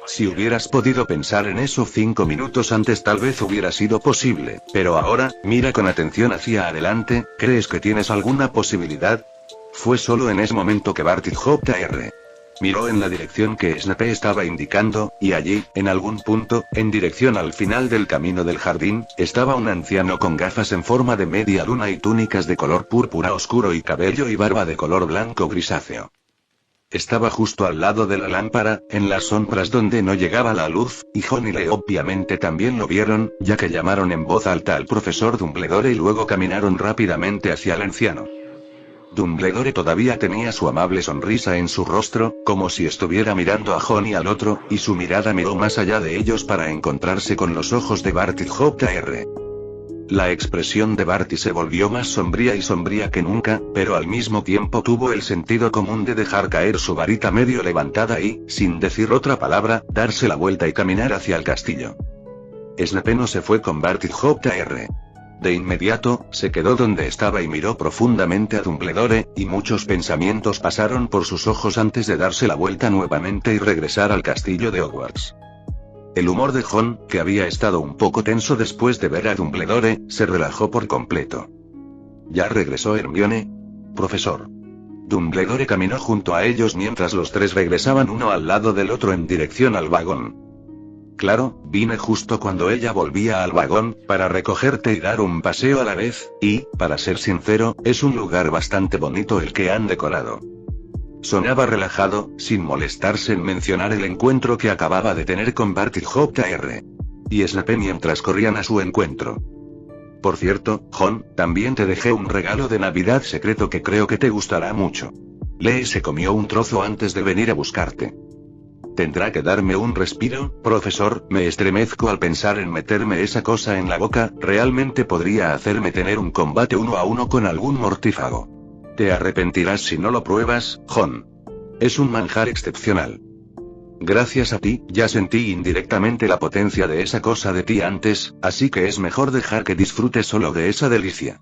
Si hubieras podido pensar en eso 5 minutos antes tal vez hubiera sido posible, pero ahora, mira con atención hacia adelante, ¿crees que tienes alguna posibilidad? Fue solo en ese momento que Barty Jr. Miró en la dirección que Snape estaba indicando, y allí, en algún punto, en dirección al final del camino del jardín, estaba un anciano con gafas en forma de media luna y túnicas de color púrpura oscuro y cabello y barba de color blanco grisáceo. Estaba justo al lado de la lámpara, en las sombras donde no llegaba la luz, y Ron y Lee obviamente también lo vieron, ya que llamaron en voz alta al profesor Dumbledore y luego caminaron rápidamente hacia el anciano. Dumbledore todavía tenía su amable sonrisa en su rostro, como si estuviera mirando a Ron y al otro, y su mirada miró más allá de ellos para encontrarse con los ojos de Barty Jr. La expresión de Barty se volvió más sombría que nunca, pero al mismo tiempo tuvo el sentido común de dejar caer su varita medio levantada y, sin decir otra palabra, darse la vuelta y caminar hacia el castillo. Snape no se fue con Barty Jr. De inmediato, se quedó donde estaba y miró profundamente a Dumbledore, y muchos pensamientos pasaron por sus ojos antes de darse la vuelta nuevamente y regresar al castillo de Hogwarts. El humor de Ron, que había estado un poco tenso después de ver a Dumbledore, se relajó por completo. ¿Ya regresó Hermione? Profesor. Dumbledore caminó junto a ellos mientras los tres regresaban uno al lado del otro en dirección al vagón. Claro, vine justo cuando ella volvía al vagón, para recogerte y dar un paseo a la vez, y, para ser sincero, es un lugar bastante bonito el que han decorado. Sonaba relajado, sin molestarse en mencionar el encuentro que acababa de tener con Barty Jr. y Snape mientras corrían a su encuentro. Por cierto, Ron, también te dejé un regalo de Navidad secreto que creo que te gustará mucho. Lee se comió un trozo antes de venir a buscarte. ¿Tendrá que darme un respiro, profesor? Me estremezco al pensar en meterme esa cosa en la boca, realmente podría hacerme tener un combate 1 a 1 con algún mortífago. Te arrepentirás si no lo pruebas, Ron. Es un manjar excepcional. Gracias a ti, ya sentí indirectamente la potencia de esa cosa de ti antes, así que es mejor dejar que disfrute solo de esa delicia.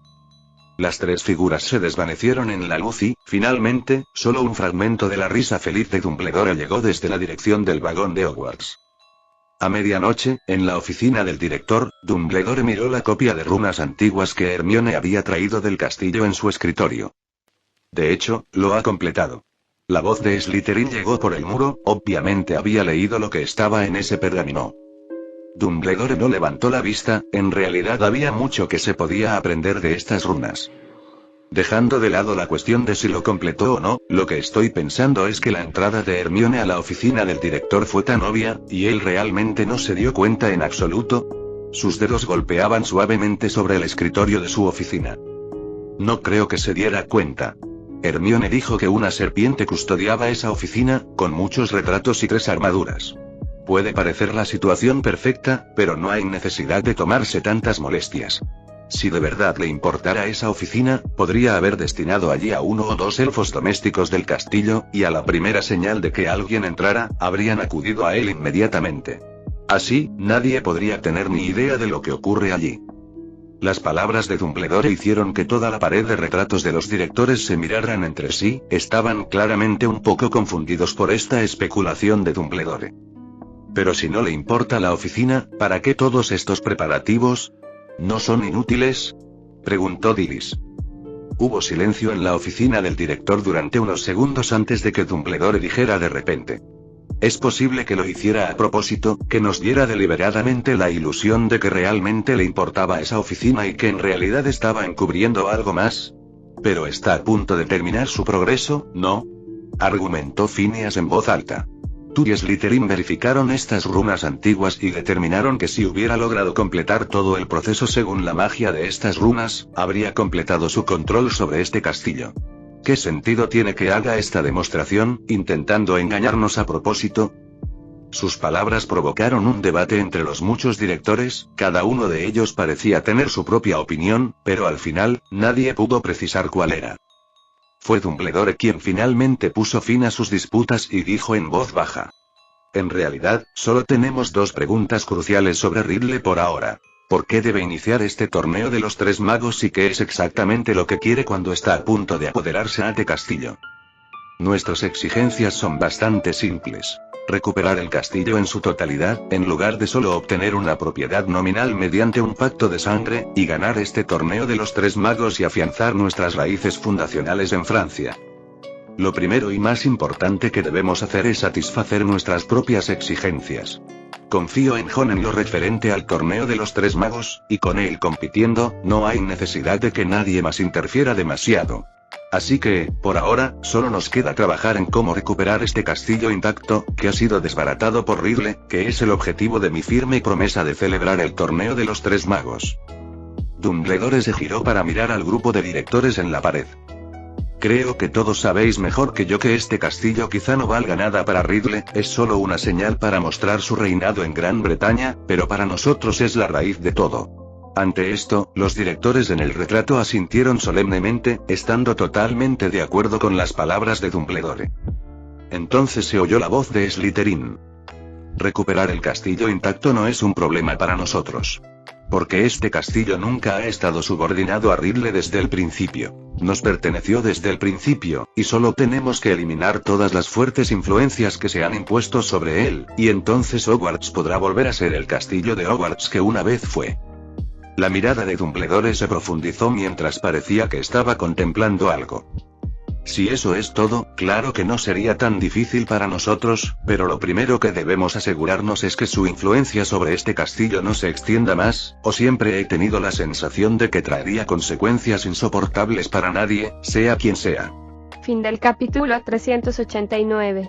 Las tres figuras se desvanecieron en la luz y, finalmente, solo un fragmento de la risa feliz de Dumbledore llegó desde la dirección del vagón de Hogwarts. A medianoche, en la oficina del director, Dumbledore miró la copia de runas antiguas que Hermione había traído del castillo en su escritorio. De hecho, lo ha completado. La voz de Slytherin llegó por el muro, obviamente había leído lo que estaba en ese pergamino. Dumbledore no levantó la vista, en realidad había mucho que se podía aprender de estas runas. Dejando de lado la cuestión de si lo completó o no, lo que estoy pensando es que la entrada de Hermione a la oficina del director fue tan obvia, y él realmente no se dio cuenta en absoluto. Sus dedos golpeaban suavemente sobre el escritorio de su oficina. No creo que se diera cuenta. Hermione dijo que una serpiente custodiaba esa oficina, con muchos retratos y 3 armaduras. Puede parecer la situación perfecta, pero no hay necesidad de tomarse tantas molestias. Si de verdad le importara esa oficina, podría haber destinado allí a 1 o 2 elfos domésticos del castillo, y a la primera señal de que alguien entrara, habrían acudido a él inmediatamente. Así, nadie podría tener ni idea de lo que ocurre allí. Las palabras de Dumbledore hicieron que toda la pared de retratos de los directores se miraran entre sí, estaban claramente un poco confundidos por esta especulación de Dumbledore. Pero si no le importa la oficina, ¿para qué todos estos preparativos? ¿No son inútiles?, preguntó Dilys. Hubo silencio en la oficina del director durante unos segundos antes de que Dumbledore dijera de repente. Es posible que lo hiciera a propósito, que nos diera deliberadamente la ilusión de que realmente le importaba esa oficina y que en realidad estaba encubriendo algo más. Pero está a punto de terminar su progreso, ¿no?, argumentó Phineas en voz alta. Tú y Slytherin verificaron estas runas antiguas y determinaron que si hubiera logrado completar todo el proceso según la magia de estas runas, habría completado su control sobre este castillo. ¿Qué sentido tiene que haga esta demostración, intentando engañarnos a propósito? Sus palabras provocaron un debate entre los muchos directores, cada uno de ellos parecía tener su propia opinión, pero al final, nadie pudo precisar cuál era. Fue Dumbledore quien finalmente puso fin a sus disputas y dijo en voz baja. En realidad, solo tenemos 2 preguntas cruciales sobre Ridley por ahora. ¿Por qué debe iniciar este torneo de los 3 magos y qué es exactamente lo que quiere cuando está a punto de apoderarse de castillo? Nuestras exigencias son bastante simples. Recuperar el castillo en su totalidad, en lugar de solo obtener una propiedad nominal mediante un pacto de sangre, y ganar este torneo de los 3 magos y afianzar nuestras raíces fundacionales en Francia. Lo primero y más importante que debemos hacer es satisfacer nuestras propias exigencias. Confío en Jon en lo referente al torneo de los tres magos, y con él compitiendo, no hay necesidad de que nadie más interfiera demasiado. Así que, por ahora, solo nos queda trabajar en cómo recuperar este castillo intacto, que ha sido desbaratado por Ridley, que es el objetivo de mi firme promesa de celebrar el torneo de los tres magos. Dumbledore se giró para mirar al grupo de directores en la pared. Creo que todos sabéis mejor que yo que este castillo quizá no valga nada para Ridley, es solo una señal para mostrar su reinado en Gran Bretaña, pero para nosotros es la raíz de todo. Ante esto, los directores en el retrato asintieron solemnemente, estando totalmente de acuerdo con las palabras de Dumbledore. Entonces se oyó la voz de Slytherin. Recuperar el castillo intacto no es un problema para nosotros. Porque este castillo nunca ha estado subordinado a Ridley desde el principio. Nos perteneció desde el principio, y solo tenemos que eliminar todas las fuertes influencias que se han impuesto sobre él, y entonces Hogwarts podrá volver a ser el castillo de Hogwarts que una vez fue. La mirada de Dumbledore se profundizó mientras parecía que estaba contemplando algo. Si eso es todo, claro que no sería tan difícil para nosotros, pero lo primero que debemos asegurarnos es que su influencia sobre este castillo no se extienda más, o siempre he tenido la sensación de que traería consecuencias insoportables para nadie, sea quien sea. Fin del capítulo 389.